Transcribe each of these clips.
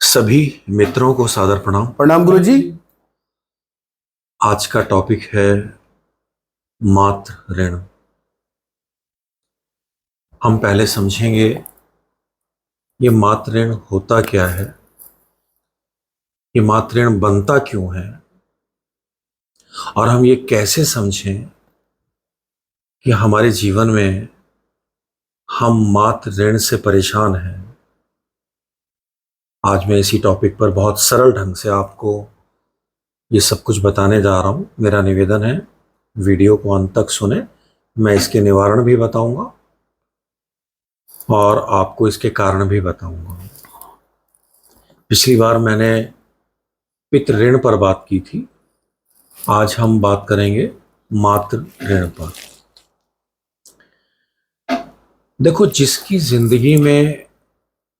सभी मित्रों को सादर प्रणाम। प्रणाम गुरु जी। आज का टॉपिक है मातृ ऋण। हम पहले समझेंगे ये मातृ ऋण होता क्या है, ये मातृ ऋण बनता क्यों है, और हम ये कैसे समझें कि हमारे जीवन में हम मातृ ऋण से परेशान हैं। आज मैं इसी टॉपिक पर बहुत सरल ढंग से आपको ये सब कुछ बताने जा रहा हूं। मेरा निवेदन है वीडियो को अंत तक सुने। मैं इसके निवारण भी बताऊंगा और आपको इसके कारण भी बताऊंगा। पिछली बार मैंने पितृ ऋण पर बात की थी, आज हम बात करेंगे मातृ ऋण पर। देखो, जिसकी जिंदगी में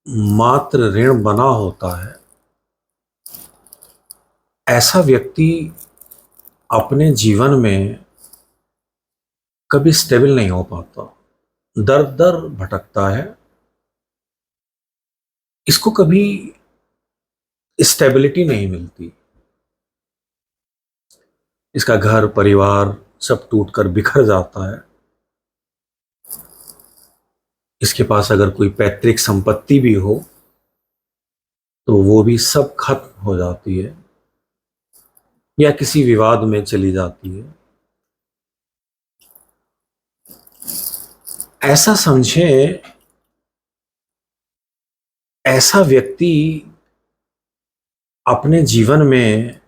मातृ ऋण बना होता है, ऐसा व्यक्ति अपने जीवन में कभी स्टेबल नहीं हो पाता, दर दर भटकता है। इसको कभी स्टेबिलिटी नहीं मिलती। इसका घर परिवार सब टूटकर बिखर जाता है। इसके पास अगर कोई पैतृक संपत्ति भी हो तो वो भी सब खत्म हो जाती है या किसी विवाद में चली जाती है। ऐसा समझें, ऐसा व्यक्ति अपने जीवन में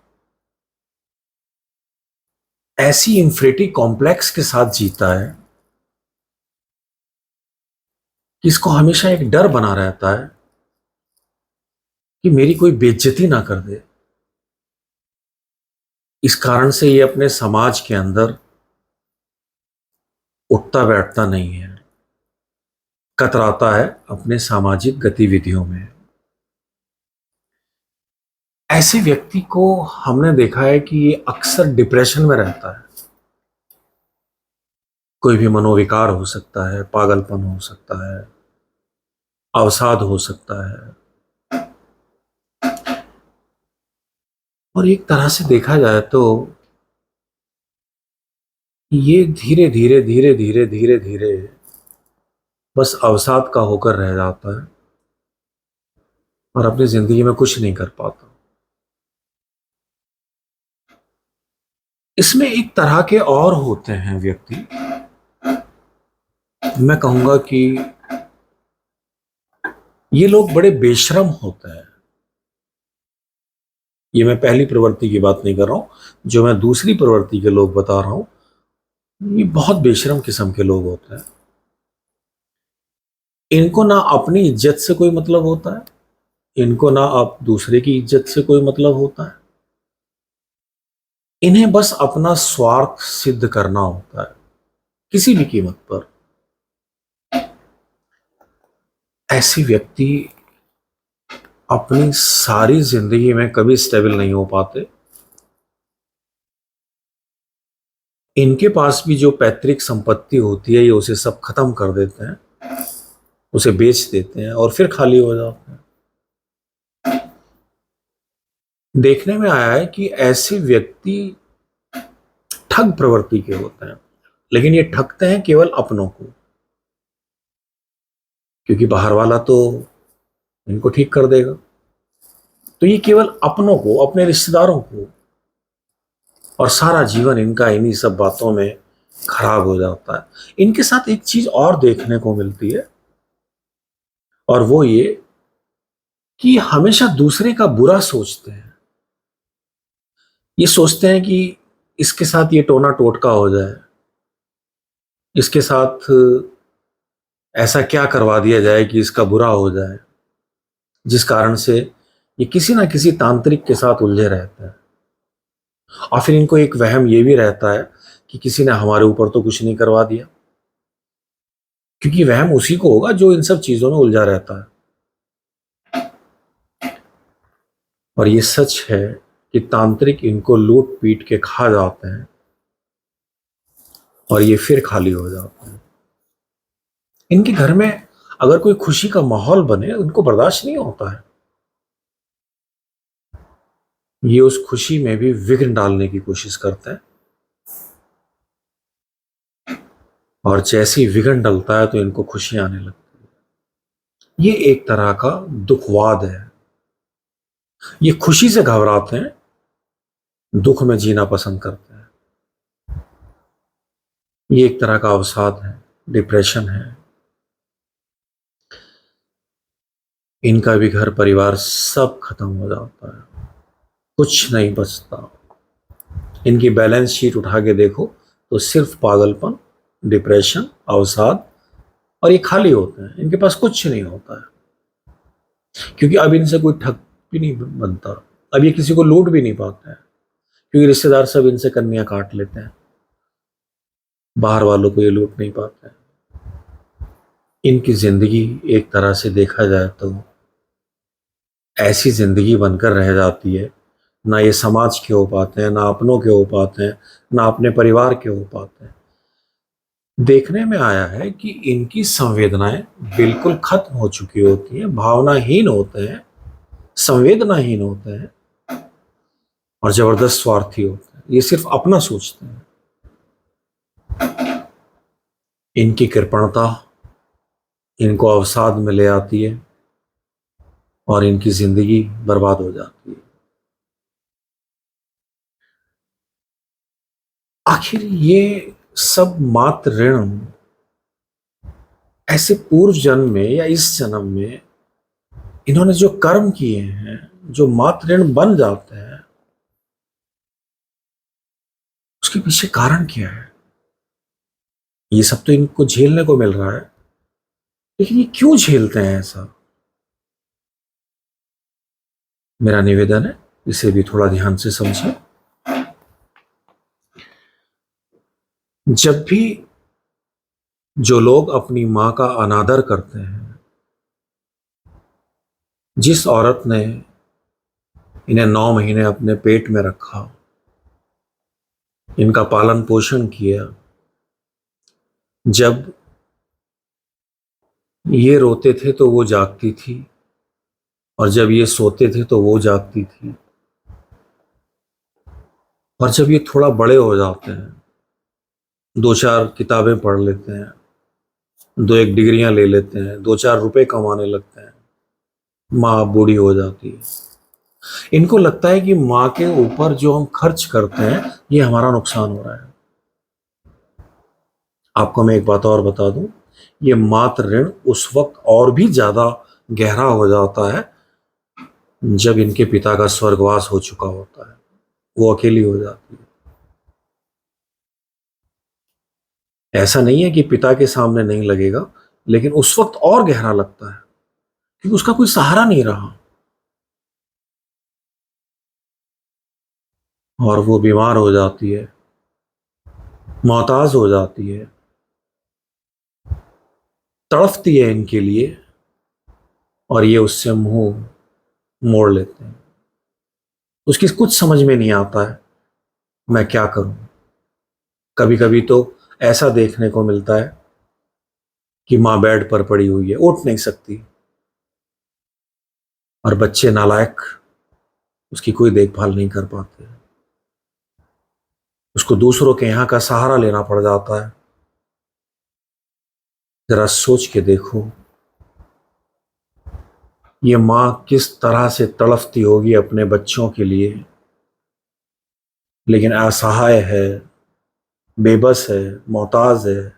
ऐसी इंफिनिटी कॉम्प्लेक्स के साथ जीता है कि इसको हमेशा एक डर बना रहता है कि मेरी कोई बेइज्जती ना कर दे। इस कारण से ये अपने समाज के अंदर उठता बैठता नहीं है, कतराता है अपने सामाजिक गतिविधियों में। ऐसे व्यक्ति को हमने देखा है कि ये अक्सर डिप्रेशन में रहता है। कोई भी मनोविकार हो सकता है, पागलपन हो सकता है, अवसाद हो सकता है। और एक तरह से देखा जाए तो ये धीरे धीरे धीरे धीरे धीरे धीरे बस अवसाद का होकर रह जाता है और अपनी जिंदगी में कुछ नहीं कर पाता। इसमें एक तरह के और होते हैं व्यक्ति, मैं कहूंगा कि ये लोग बड़े बेशर्म होते हैं। ये मैं पहली प्रवृत्ति की बात नहीं कर रहा हूं, जो मैं दूसरी प्रवृत्ति के लोग बता रहा हूं, ये बहुत बेशर्म किस्म के लोग होते हैं। इनको ना अपनी इज्जत से कोई मतलब होता है, इनको ना आप दूसरे की इज्जत से कोई मतलब होता है। इन्हें बस अपना स्वार्थ सिद्ध करना होता है किसी भी कीमत पर। ऐसे व्यक्ति अपनी सारी जिंदगी में कभी स्टेबल नहीं हो पाते। इनके पास भी जो पैतृक संपत्ति होती है, ये उसे सब खत्म कर देते हैं, उसे बेच देते हैं और फिर खाली हो जाते हैं। देखने में आया है कि ऐसे व्यक्ति ठग प्रवृत्ति के होते हैं, लेकिन ये ठगते हैं केवल अपनों को, क्योंकि बाहर वाला तो इनको ठीक कर देगा। तो ये केवल अपनों को, अपने रिश्तेदारों को, और सारा जीवन इनका इन्हीं सब बातों में खराब हो जाता है। इनके साथ एक चीज और देखने को मिलती है, और वो ये कि हमेशा दूसरे का बुरा सोचते हैं। ये सोचते हैं कि इसके साथ ये टोना टोटका हो जाए, इसके साथ ऐसा क्या करवा दिया जाए कि इसका बुरा हो जाए, जिस कारण से ये किसी ना किसी तांत्रिक के साथ उलझे रहते हैं। और फिर इनको एक वहम ये भी रहता है कि किसी ने हमारे ऊपर तो कुछ नहीं करवा दिया, क्योंकि वहम उसी को होगा जो इन सब चीजों में उलझा रहता है। और ये सच है कि तांत्रिक इनको लूट पीट के खा जाते हैं और ये फिर खाली हो जाते हैं। इनके घर में अगर कोई खुशी का माहौल बने, उनको बर्दाश्त नहीं होता है। ये उस खुशी में भी विघ्न डालने की कोशिश करता है, और जैसे ही विघ्न डलता है तो इनको खुशी आने लगती है। ये एक तरह का दुखवाद है। ये खुशी से घबराते हैं, दुख में जीना पसंद करते हैं। ये एक तरह का अवसाद है, डिप्रेशन है। इनका भी घर परिवार सब खत्म हो जाता है, कुछ नहीं बचता। इनकी बैलेंस शीट उठा के देखो तो सिर्फ पागलपन, डिप्रेशन, अवसाद, और ये खाली होते हैं। इनके पास कुछ नहीं होता है, क्योंकि अब इनसे कोई ठग भी नहीं बनता। अब ये किसी को लूट भी नहीं पाते हैं, क्योंकि रिश्तेदार सब इनसे कन्या काट लेते हैं। बाहर वालों को ये लूट नहीं पाते हैं। इनकी जिंदगी एक तरह से देखा जाए तो ऐसी जिंदगी बनकर रह जाती है, ना ये समाज के हो पाते हैं, ना अपनों के हो पाते हैं, ना अपने परिवार के हो पाते हैं। देखने में आया है कि इनकी संवेदनाएं बिल्कुल खत्म हो चुकी होती हैं, भावनाहीन होते हैं, संवेदनाहीन होते हैं, और जबरदस्त स्वार्थी होते हैं। ये सिर्फ अपना सोचते हैं। इनकी कृपणता इनको अवसाद में ले आती है और इनकी जिंदगी बर्बाद हो जाती है। आखिर ये सब मात्र ऋण ऐसे पूर्व जन्म में या इस जन्म में इन्होंने जो कर्म किए हैं, जो मात्र ऋण बन जाते हैं, उसके पीछे कारण क्या है? ये सब तो इनको झेलने को मिल रहा है, लेकिन ये क्यों झेलते हैं ऐसा? मेरा निवेदन है, इसे भी थोड़ा ध्यान से समझें। जब भी जो लोग अपनी मां का अनादर करते हैं, जिस औरत ने इन्हें 9 महीने अपने पेट में रखा, इनका पालन पोषण किया, जब ये रोते थे तो वो जागती थी, और जब ये सोते थे तो वो जागती थी, और जब ये थोड़ा बड़े हो जाते हैं, 2-4 किताबें पढ़ लेते हैं, 2-1 डिग्रियां ले लेते हैं, 2-4 रुपए कमाने लगते हैं, माँ बूढ़ी हो जाती है। इनको लगता है कि माँ के ऊपर जो हम खर्च करते हैं ये हमारा नुकसान हो रहा है। आपको मैं एक बात और बता दूं, ये मातृ ऋण उस वक्त और भी ज्यादा गहरा हो जाता है जब इनके पिता का स्वर्गवास हो चुका होता है, वो अकेली हो जाती है। ऐसा नहीं है कि पिता के सामने नहीं लगेगा, लेकिन उस वक्त और गहरा लगता है, क्योंकि उसका कोई सहारा नहीं रहा, और वो बीमार हो जाती है, मोहताज हो जाती है, तड़फती है इनके लिए, और ये उससे मुंह मोड़ लेते हैं। उसकी कुछ समझ में नहीं आता है, मैं क्या करूं। कभी कभी तो ऐसा देखने को मिलता है कि माँ बेड पर पड़ी हुई है, उठ नहीं सकती, और बच्चे नालायक उसकी कोई देखभाल नहीं कर पाते, उसको दूसरों के यहाँ का सहारा लेना पड़ जाता है। जरा सोच के देखो, ये माँ किस तरह से तड़फती होगी अपने बच्चों के लिए, लेकिन असहाय है, बेबस है, मोहताज है,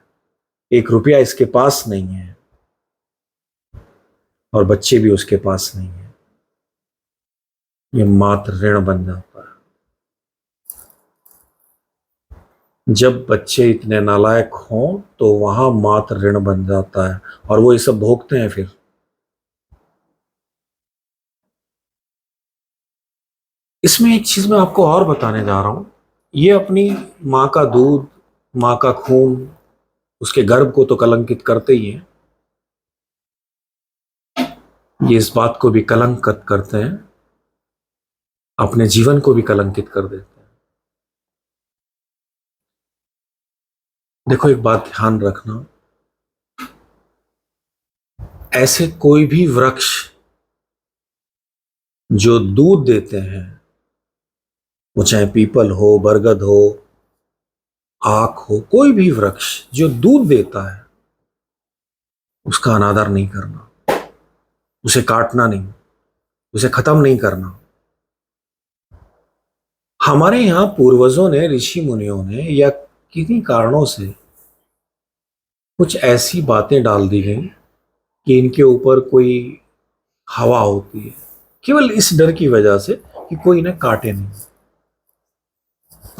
1 रुपया इसके पास नहीं है, और बच्चे भी उसके पास नहीं है। ये मात्र ऋण बन जाता है। जब बच्चे इतने नालायक हों तो वहां मात्र ऋण बन जाता है, और वो ये सब भोगते हैं। फिर इसमें एक चीज मैं आपको और बताने जा रहा हूं। ये अपनी माँ का दूध, माँ का खून, उसके गर्भ को तो कलंकित करते ही हैं, ये इस बात को भी कलंकित करते हैं, अपने जीवन को भी कलंकित कर देते हैं। देखो, एक बात ध्यान रखना, ऐसे कोई भी वृक्ष जो दूध देते हैं वो चाहे पीपल हो, बरगद हो, आक हो, कोई भी वृक्ष जो दूध देता है उसका अनादर नहीं करना, उसे काटना नहीं, उसे खत्म नहीं करना। हमारे यहां पूर्वजों ने, ऋषि मुनियों ने, या किन्हीं कारणों से कुछ ऐसी बातें डाल दी गई कि इनके ऊपर कोई हवा होती है, केवल इस डर की वजह से कि कोई इन्हें काटे नहीं।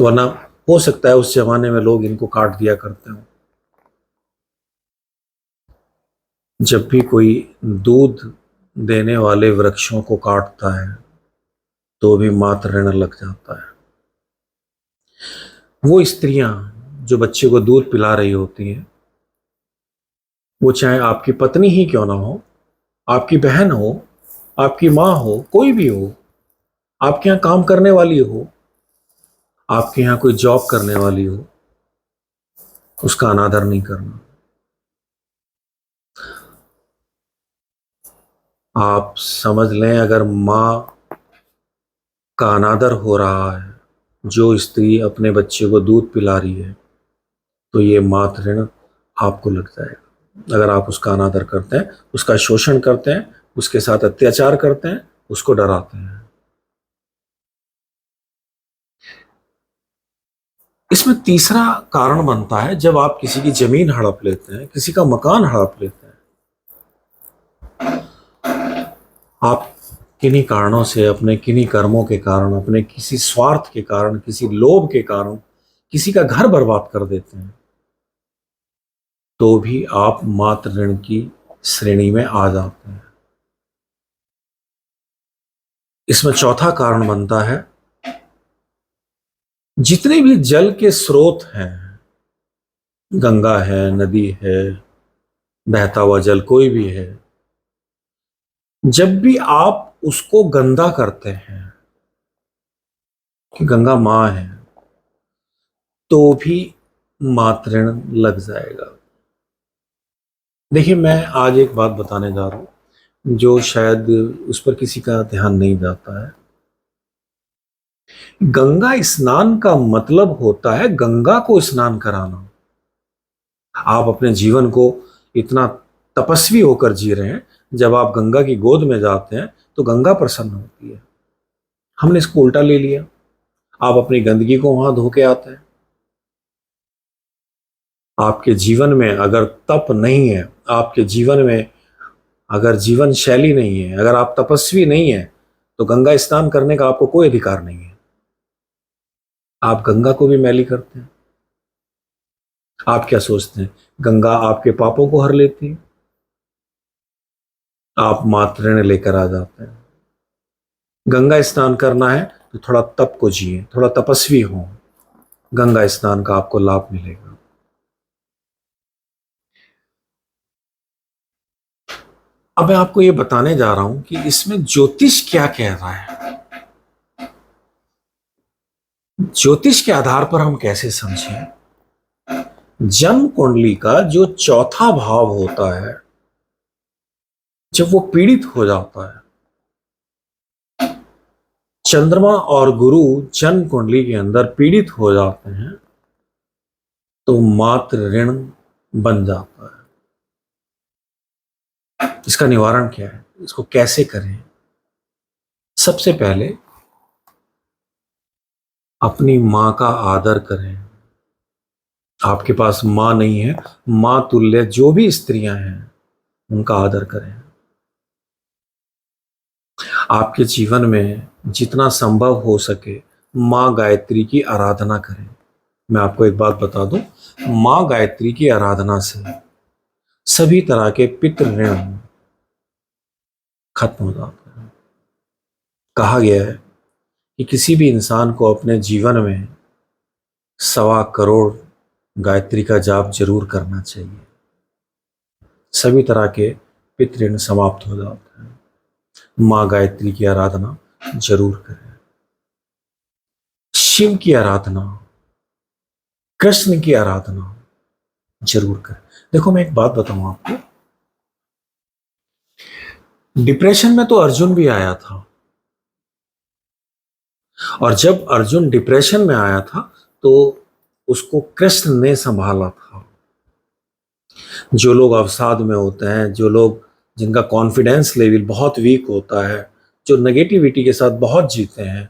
वरना हो सकता है उस जमाने में लोग इनको काट दिया करते हो। जब भी कोई दूध देने वाले वृक्षों को काटता है तो भी मातृ ऋण लग जाता है। वो स्त्रियां जो बच्चे को दूध पिला रही होती हैं, वो चाहे आपकी पत्नी ही क्यों ना हो, आपकी बहन हो, आपकी माँ हो, कोई भी हो, आपके यहाँ काम करने वाली हो, आपके यहाँ कोई जॉब करने वाली हो, उसका अनादर नहीं करना। आप समझ लें, अगर माँ का अनादर हो रहा है, जो स्त्री अपने बच्चे को दूध पिला रही है, तो ये मातृ ऋण आपको लग जाएगा। अगर आप उसका अनादर करते हैं, उसका शोषण करते हैं, उसके साथ अत्याचार करते हैं, उसको डराते हैं। इसमें तीसरा कारण बनता है, जब आप किसी की जमीन हड़प लेते हैं, किसी का मकान हड़प लेते हैं, आप किन्हीं कारणों से, अपने किन्हीं कर्मों के कारण, अपने किसी स्वार्थ के कारण, किसी लोभ के कारण किसी का घर बर्बाद कर देते हैं, तो भी आप मातृ ऋण की श्रेणी में आ जाते हैं। इसमें चौथा कारण बनता है, जितने भी जल के स्रोत हैं, गंगा है, नदी है, बहता हुआ जल कोई भी है, जब भी आप उसको गंदा करते हैं, कि गंगा मां है, तो भी मातृ ऋण लग जाएगा। देखिए, मैं आज एक बात बताने जा रहा हूं जो शायद उस पर किसी का ध्यान नहीं जाता है। गंगा स्नान का मतलब होता है गंगा को स्नान कराना। आप अपने जीवन को इतना तपस्वी होकर जी रहे हैं, जब आप गंगा की गोद में जाते हैं तो गंगा प्रसन्न होती है। हमने इसको उल्टा ले लिया, आप अपनी गंदगी को वहां धो के आते हैं। आपके जीवन में अगर तप नहीं है, आपके जीवन में अगर जीवन शैली नहीं है, अगर आप तपस्वी नहीं है, तो गंगा स्नान करने का आपको कोई अधिकार नहीं है। आप गंगा को भी मैली करते हैं। आप क्या सोचते हैं, गंगा आपके पापों को हर लेती है? आप मातृ ऋण लेकर आ जाते हैं। गंगा स्नान करना है तो थोड़ा तप को जिए, थोड़ा तपस्वी हो, गंगा स्नान का आपको लाभ मिलेगा। अब मैं आपको ये बताने जा रहा हूं कि इसमें ज्योतिष क्या कह रहा है। ज्योतिष के आधार पर हम कैसे समझें? जन्म कुंडली का जो चौथा भाव होता है, जब वो पीड़ित हो जाता है, चंद्रमा और गुरु जन्म कुंडली के अंदर पीड़ित हो जाते हैं, तो मातृ ऋण बन जाता है। इसका निवारण क्या है, इसको कैसे करें? सबसे पहले अपनी मां का आदर करें। आपके पास मां नहीं है, मां तुल्य जो भी स्त्रियां हैं उनका आदर करें। आपके जीवन में जितना संभव हो सके मां गायत्री की आराधना करें। मैं आपको एक बात बता दूं, मां गायत्री की आराधना से सभी तरह के पितृ ऋण खत्म हो जाते हैं। कहा गया है कि किसी भी इंसान को अपने जीवन में 1.25 करोड़ गायत्री का जाप जरूर करना चाहिए। सभी तरह के पितृ ऋण समाप्त हो जाते हैं। मां गायत्री की आराधना जरूर करें। शिव की आराधना, कृष्ण की आराधना जरूर करें। देखो, मैं एक बात बताऊं आपको, डिप्रेशन में तो अर्जुन भी आया था, और जब अर्जुन डिप्रेशन में आया था तो उसको कृष्ण ने संभाला था। जो लोग अवसाद में होते हैं, जो लोग जिनका कॉन्फिडेंस लेवल बहुत वीक होता है, जो नेगेटिविटी के साथ बहुत जीते हैं,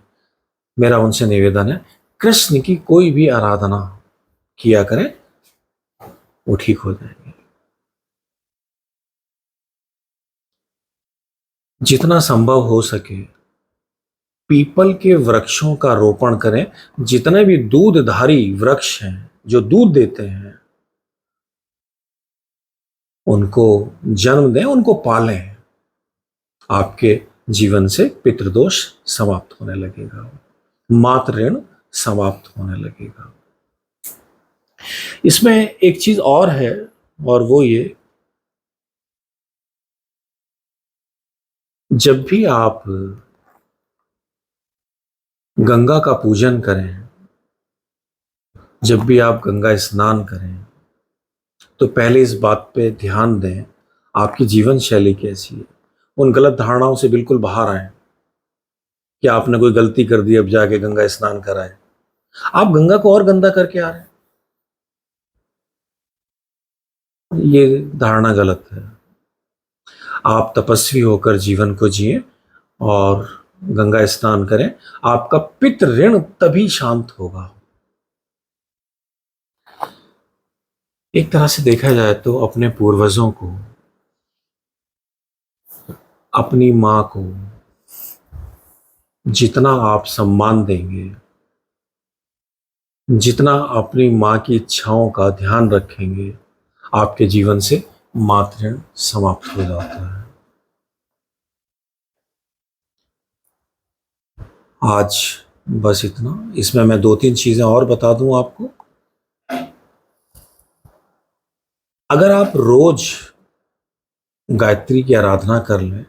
मेरा उनसे निवेदन है कृष्ण की कोई भी आराधना किया करें, वो ठीक हो जाएंगे। जितना संभव हो सके पीपल के वृक्षों का रोपण करें। जितने भी दूधधारी वृक्ष हैं जो दूध देते हैं, उनको जन्म दें, उनको पालें। आपके जीवन से पितृदोष समाप्त होने लगेगा, मातृ ऋण समाप्त होने लगेगा। इसमें एक चीज और है, और वो ये, जब भी आप गंगा का पूजन करें, जब भी आप गंगा स्नान करें, तो पहले इस बात पे ध्यान दें आपकी जीवन शैली कैसी है। उन गलत धारणाओं से बिल्कुल बाहर आए कि आपने कोई गलती कर दी अब जाके गंगा स्नान कराए। आप गंगा को और गंदा करके आ रहे हैं, ये धारणा गलत है। आप तपस्वी होकर जीवन को जिए और गंगा स्नान करें, आपका पितृ ऋण तभी शांत होगा। एक तरह से देखा जाए तो अपने पूर्वजों को, अपनी मां को जितना आप सम्मान देंगे, जितना अपनी मां की इच्छाओं का ध्यान रखेंगे, आपके जीवन से मातृ ऋण समाप्त हो जाता है। आज बस इतना। इसमें मैं 2-3 चीजें और बता दूं आपको। अगर आप रोज गायत्री की आराधना कर लें,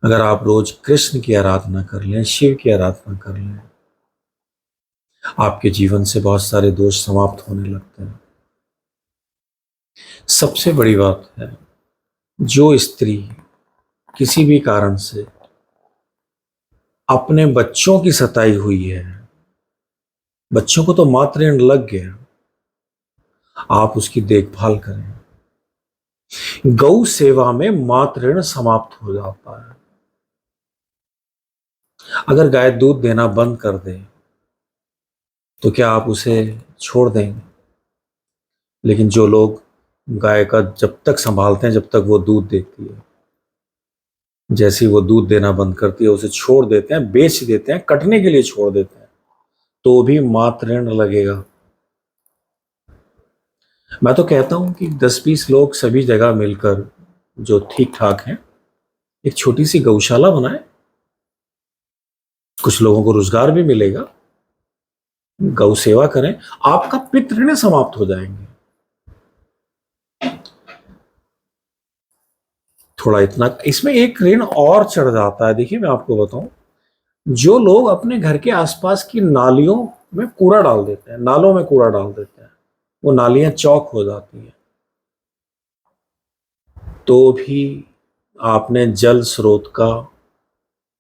अगर आप रोज कृष्ण की आराधना कर लें, शिव की आराधना कर लें, आपके जीवन से बहुत सारे दोष समाप्त होने लगते हैं। सबसे बड़ी बात है, जो स्त्री किसी भी कारण से अपने बच्चों की सताई हुई है, बच्चों को तो मातृ ऋण लग गया, आप उसकी देखभाल करें। गौ सेवा में मातृ ऋण समाप्त हो जाता है। अगर गाय दूध देना बंद कर दे तो क्या आप उसे छोड़ देंगे? लेकिन जो लोग गाय का जब तक संभालते हैं, जब तक वो दूध देती है, जैसे ही वो दूध देना बंद करती है उसे छोड़ देते हैं, बेच देते हैं, कटने के लिए छोड़ देते हैं, तो भी मातृ ऋण लगेगा। मैं तो कहता हूं कि 10-20 लोग सभी जगह मिलकर जो ठीक ठाक हैं, एक छोटी सी गौशाला बनाए, कुछ लोगों को रोजगार भी मिलेगा, गौ सेवा करें, आपका पितृ ऋण समाप्त हो जाएंगे। थोड़ा इतना, इसमें एक ऋण और चढ़ जाता है। देखिए मैं आपको बताऊं, जो लोग अपने घर के आसपास की नालियों में कूड़ा डाल देते हैं, नालों में कूड़ा डाल देते हैं, वो नालियां चौक हो जाती हैं, तो भी आपने जल स्रोत का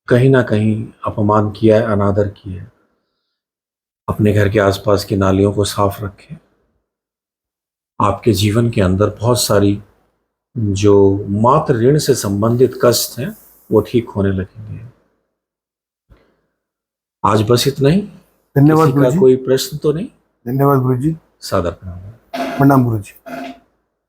कहीं ना कहीं अपमान किया है, अनादर किया है। अपने घर के आसपास की नालियों को साफ रखें। आपके जीवन के अंदर बहुत सारी जो मातृ ऋण से संबंधित कष्ट हैं वो ठीक होने लगेंगे। आज बस इतना ही। धन्यवाद किसी का गुरुजी। कोई प्रश्न तो नहीं? धन्यवाद गुरुजी। सादर प्रणाम। प्रणाम गुरुजी।